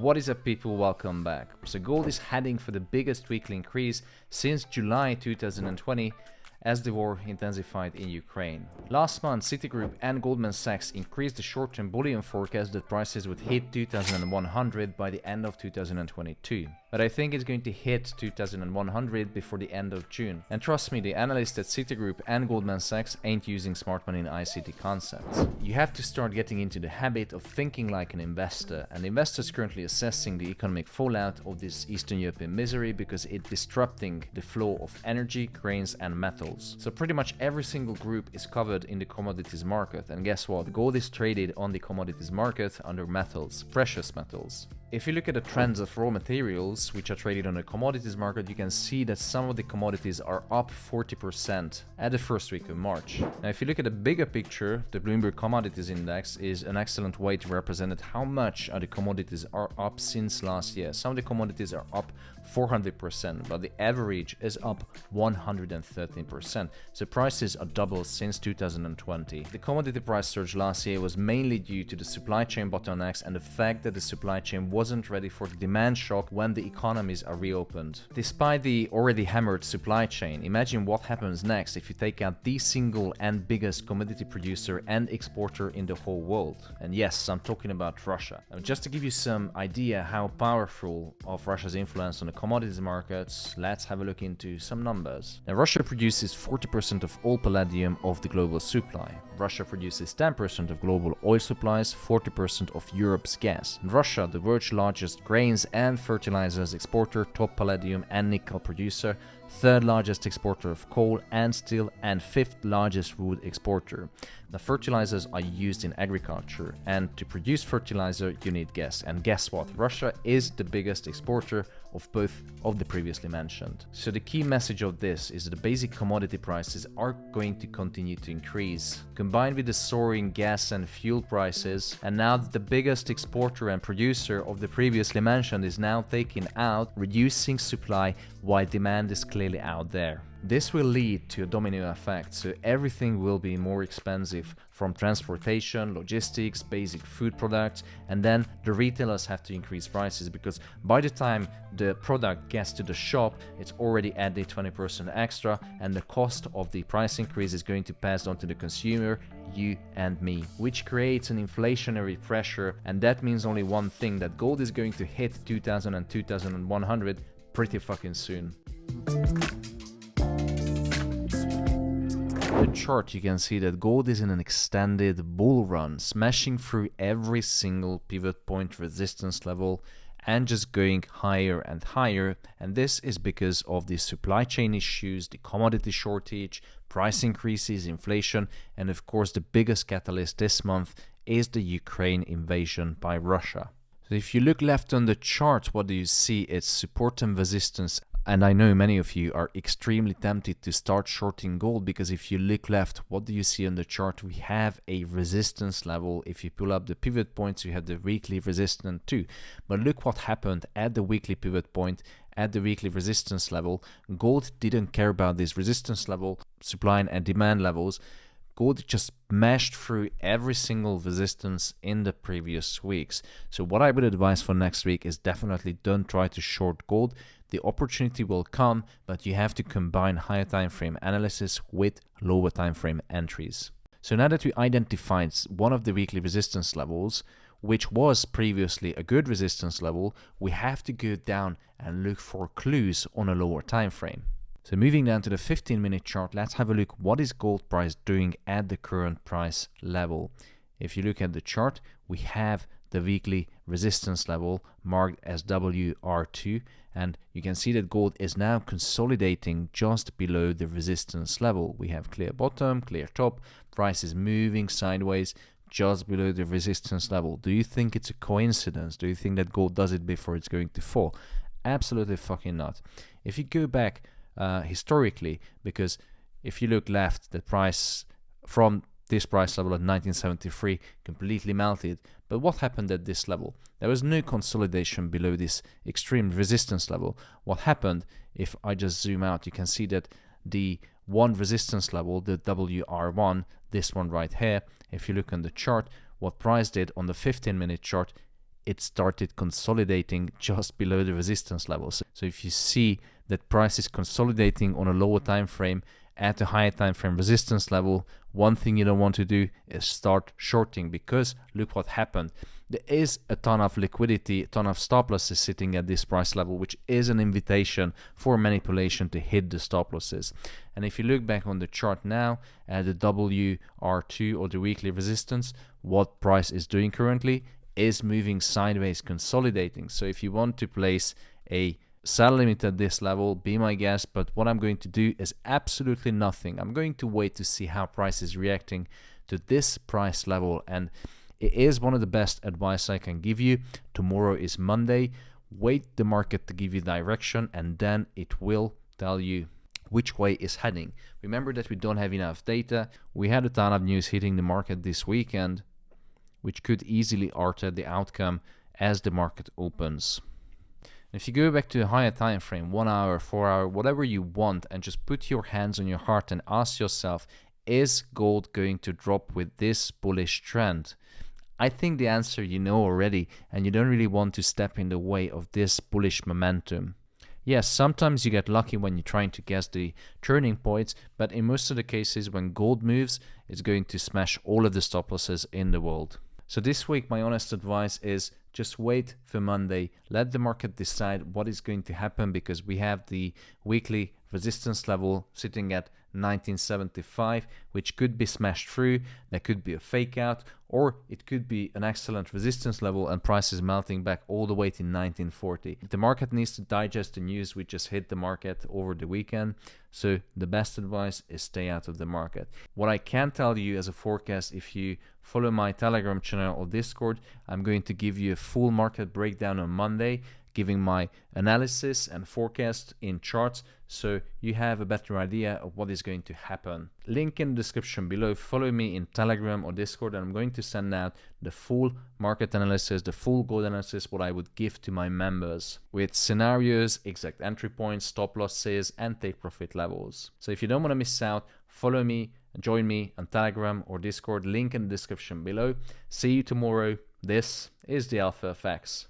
What is up, people? Welcome back. So gold is heading for the biggest weekly increase since July 2020 as the war intensified in Ukraine. Last month, Citigroup and Goldman Sachs increased the short-term bullion forecast that prices would hit 2100 by the end of 2022. But I think it's going to hit 2100 before the end of June. And trust me, the analysts at Citigroup and Goldman Sachs ain't using smart money in ICT concepts. You have to start getting into the habit of thinking like an investor, and investors currently assessing the economic fallout of this Eastern European misery because it's disrupting the flow of energy, grains and metals. So pretty much every single group is covered in the commodities market, and guess what? Gold is traded on the commodities market under metals, precious metals. If you look at the trends of raw materials, which are traded on the commodities market, you can see that some of the commodities are up 40% at the first week of March. Now, if you look at the bigger picture, the Bloomberg Commodities Index is an excellent way to represent how much the commodities are up since last year. Some of the commodities are up 400%, but the average is up 113%. So prices are doubled since 2020. The commodity price surge last year was mainly due to the supply chain bottlenecks and the fact that the supply chain wasn't ready for the demand shock when the economies are reopened. Despite the already hammered supply chain, imagine what happens next if you take out the single and biggest commodity producer and exporter in the whole world. And yes, I'm talking about Russia. Now, just to give you some idea how powerful of Russia's influence on the commodities markets, let's have a look into some numbers. Now, Russia produces 40% of all palladium of the global supply. Russia produces 10% of global oil supplies, 40% of Europe's gas. And Russia, the world's largest grains and fertilizers exporter, top palladium and nickel producer, third largest exporter of coal and steel, and fifth largest wood exporter. The fertilizers are used in agriculture, and to produce fertilizer you need gas. And guess what? Russia is the biggest exporter of both of the previously mentioned. So the key message of this is that the basic commodity prices are going to continue to increase. Combined with the soaring gas and fuel prices, and now that the biggest exporter and producer of the previously mentioned is now taking out, reducing supply while demand is clearly out there. This will lead to a domino effect, so everything will be more expensive, from transportation, logistics, basic food products, and then the retailers have to increase prices because by the time the product gets to the shop, it's already added 20% extra, and the cost of the price increase is going to pass on to the consumer, you and me, which creates an inflationary pressure, and that means only one thing, that gold is going to hit 2000 and 2100 pretty fucking soon. The chart, you can see that gold is in an extended bull run, smashing through every single pivot point resistance level and just going higher and higher, and this is because of the supply chain issues, the commodity shortage, price increases, inflation, and of course the biggest catalyst this month is the Ukraine invasion by Russia. So if you look left on the chart, what do you see? It's support and resistance. And I know many of you are extremely tempted to start shorting gold because if you look left, what do you see on the chart? We have a resistance level. If you pull up the pivot points, you have the weekly resistance too. But look what happened at the weekly pivot point, at the weekly resistance level. Gold didn't care about this resistance level, supply and demand levels. Gold just smashed through every single resistance in the previous weeks. So what I would advise for next week is definitely don't try to short gold. The opportunity will come, but you have to combine higher time frame analysis with lower time frame entries. So now that we identified one of the weekly resistance levels, which was previously a good resistance level, we have to go down and look for clues on a lower time frame. So moving down to the 15-minute chart, let's have a look what is gold price doing at the current price level. If you look at the chart, we have the weekly resistance level marked as WR2, and you can see that gold is now consolidating just below the resistance level. We have clear bottom, clear top, price is moving sideways just below the resistance level. Do you think it's a coincidence? Do you think that gold does it before it's going to fall? Absolutely fucking not. If you go back historically, because if you look left, the price from this price level at 1973 completely melted. But what happened at this level? There was no consolidation below this extreme resistance level. What happened, if I just zoom out, you can see that the one resistance level, the WR1, this one right here, if you look on the chart, what price did on the 15-minute chart, it started consolidating just below the resistance levels. So if you see that price is consolidating on a lower time frame at a higher time frame resistance level, one thing you don't want to do is start shorting, because look what happened. There is a ton of liquidity, a ton of stop losses sitting at this price level, which is an invitation for manipulation to hit the stop losses. And if you look back on the chart now at the WR2 or the weekly resistance, what price is doing currently is moving sideways, consolidating. So if you want to place a sell limit at this level, be my guest, but what I'm going to do is absolutely nothing. I'm going to wait to see how price is reacting to this price level, and it is one of the best advice I can give you. Tomorrow is Monday. Wait the market to give you direction, and then it will tell you which way is heading. Remember that we don't have enough data. We had a ton of news hitting the market this weekend, which could easily alter the outcome as the market opens. If you go back to a higher time frame, 1 hour, 4 hour, whatever you want, and just put your hands on your heart and ask yourself, is gold going to drop with this bullish trend? I think the answer you know already, and you don't really want to step in the way of this bullish momentum. Yes, sometimes you get lucky when you're trying to guess the turning points, but in most of the cases when gold moves, it's going to smash all of the stop losses in the world. So this week, my honest advice is just wait for Monday. Let the market decide what is going to happen, because we have the weekly resistance level sitting at 1975, which could be smashed through. There could be a fake out, or it could be an excellent resistance level and price is melting back all the way to 1940. The market needs to digest the news which just hit the market over the weekend. So the best advice is stay out of the market. What I can tell you as a forecast, if you follow my Telegram channel or Discord, I'm going to give you a full market breakdown on Monday, giving my analysis and forecast in charts, so you have a better idea of what is going to happen. Link in the description below. Follow me in Telegram or Discord, and I'm going to send out the full market analysis, the full gold analysis, what I would give to my members, with scenarios, exact entry points, stop losses, and take profit levels. So if you don't want to miss out, follow me and join me on Telegram or Discord. Link in the description below. See you tomorrow. This is the Alpha FX.